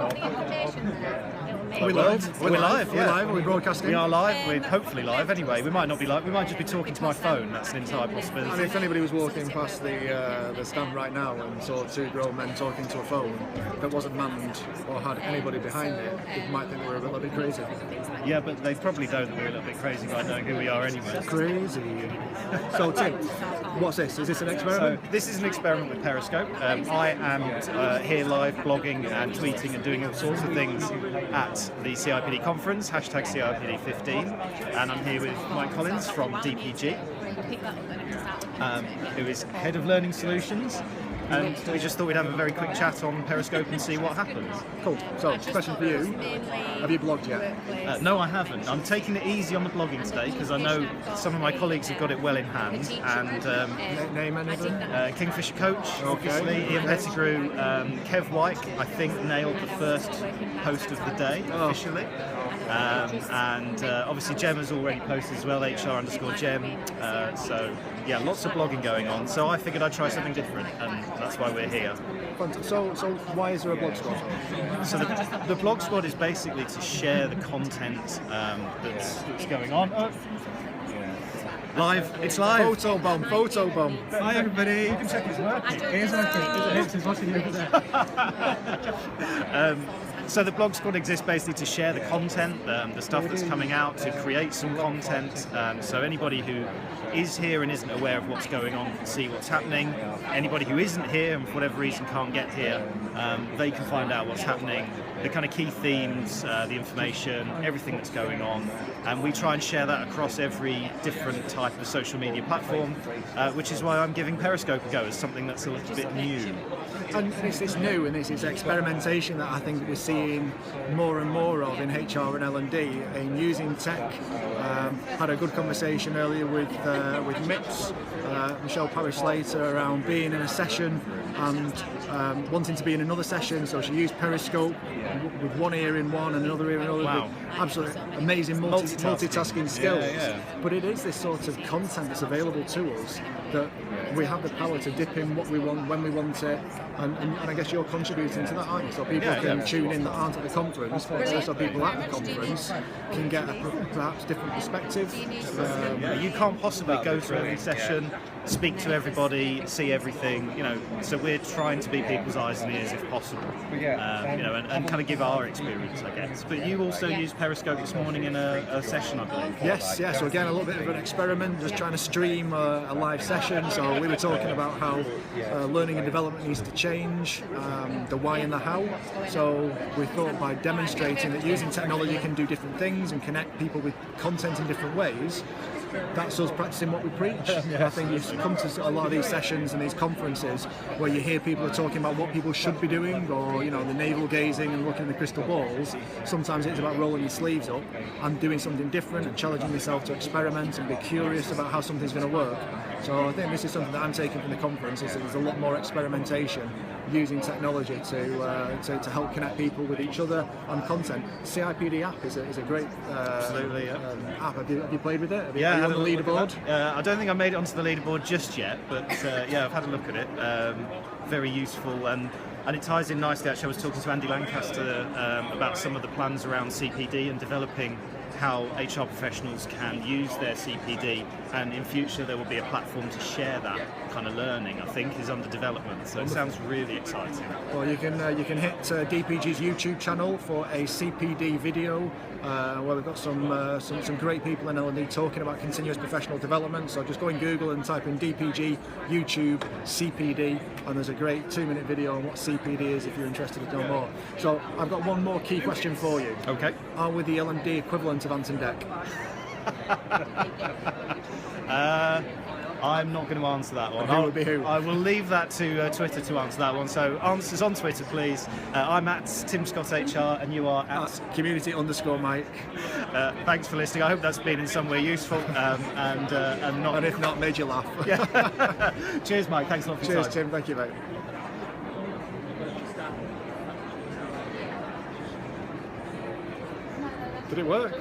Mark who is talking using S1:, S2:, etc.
S1: We're live.
S2: We're live.
S1: We're live. Are we broadcasting?
S2: We are live. We're hopefully live. Anyway, we might not be live. We might just be talking to my phone. That's an entire possibility.
S1: And if anybody was walking past the stand right now and saw two grown men talking to a phone that wasn't manned or had anybody behind it, you might think we were a little bit crazy.
S2: Yeah, but they probably know that we're a little bit crazy by knowing who we are anyway.
S1: Crazy. So Tim, what's this? Is this an experiment?
S2: So this is an experiment with Periscope. I am here live blogging and tweeting and doing all sorts of things at the CIPD conference, hashtag CIPD15, and I'm here with Mike Collins from DPG, who is Head of Learning Solutions, and we just thought we'd have a very quick chat on Periscope and see what happens.
S1: Cool. So, question for you. Have you blogged yet?
S2: No, I haven't. I'm taking it easy on the blogging today because I know some of my colleagues have got it well in hand. And
S1: Name anybody?
S2: Kingfisher Coach, obviously, Ian Pettigrew, Kev White, I think nailed the first post of the day officially. And obviously Jem has already posted as well, HR_Jem. So yeah, lots of blogging going on. So I figured I'd try something different, and that's why we're here.
S1: So why is there a blog squad?
S2: So the blog squad is basically to share the content that's going on. Live, it's live.
S1: Photo bomb.
S3: Hi everybody, you can check his work. It is working. It's watching over there.
S2: So the blog squad exists basically to share the content, the stuff that's coming out, to create some content. So anybody who is here and isn't aware of what's going on can see what's happening. Anybody who isn't here and for whatever reason can't get here, they can find out what's happening, the kind of key themes, the information, everything that's going on. And we try and share that across every different type of social media platform, which is why I'm giving Periscope a go as something that's a little bit new.
S1: And it's new, and it's experimentation that I think we're seeing more and more of in HR and L&D in using tech. Had a good conversation earlier with MIPS, Michelle Parrish-Slater, around being in a session and wanting to be in another session, so she used Periscope with one ear in one and another ear in another.
S2: Wow.
S1: Absolutely amazing multitasking skills.
S2: Yeah.
S1: But it is this sort of content that's available to us that we have the power to dip in what we want when we want it, and I guess you're contributing to that, aren't you? So people can tune in that aren't at the conference, but also people at the conference can get a perhaps different perspective.
S2: You can't possibly go to every session, speak to everybody, see everything, so we're trying to be people's eyes and ears if possible, and kind of give our experience, I guess. But you also used Periscope this morning in a session, I believe.
S1: Yes, so again, a little bit of an experiment, just trying to stream a live session. So we were talking about how learning and development needs to change, the why and the how. So we thought by demonstrating that using technology can do different things and connect people with content in different ways, that's us practicing what we preach. I think you come to a lot of these sessions and these conferences where you hear people are talking about what people should be doing, or the navel gazing and looking at the crystal balls. Sometimes it's about rolling your sleeves up and doing something different and challenging yourself to experiment and be curious about how something's going to work. So I think this is something that I'm taking from the conference, is that there's a lot more experimentation using technology to help connect people with each other and content. CIPD app is a great app. Have you played with it? Are you on the leaderboard?
S2: I don't think I made it onto the leaderboard just yet, but I've had a look at it. Very useful, and it ties in nicely. Actually, I was talking to Andy Lancaster about some of the plans around CPD and developing how HR professionals can use their CPD, and in future there will be a platform to share that kind of learning. I think is under development, so it sounds really exciting.
S1: Well, you can hit DPG's YouTube channel for a CPD video where we've got some great people in L&D talking about continuous professional development. So just go in Google and type in DPG YouTube CPD, and there's a great 2-minute video on what CPD is if you're interested to know more. So I've got one more key question for you.
S2: Okay.
S1: Are we the L&D equivalent of Ant and Dec?
S2: I'm not going to answer that one.
S1: Who would be who?
S2: I will leave that to Twitter to answer that one. So answers on Twitter, please. I'm at Tim Scott HR, and you are at
S1: community_Mike.
S2: Thanks for listening. I hope that's been in some way useful,
S1: and if not, made you laugh.
S2: Yeah. Cheers, Mike. Thanks a lot for your time.
S1: Cheers, Tim. Thank you, mate. Did it work?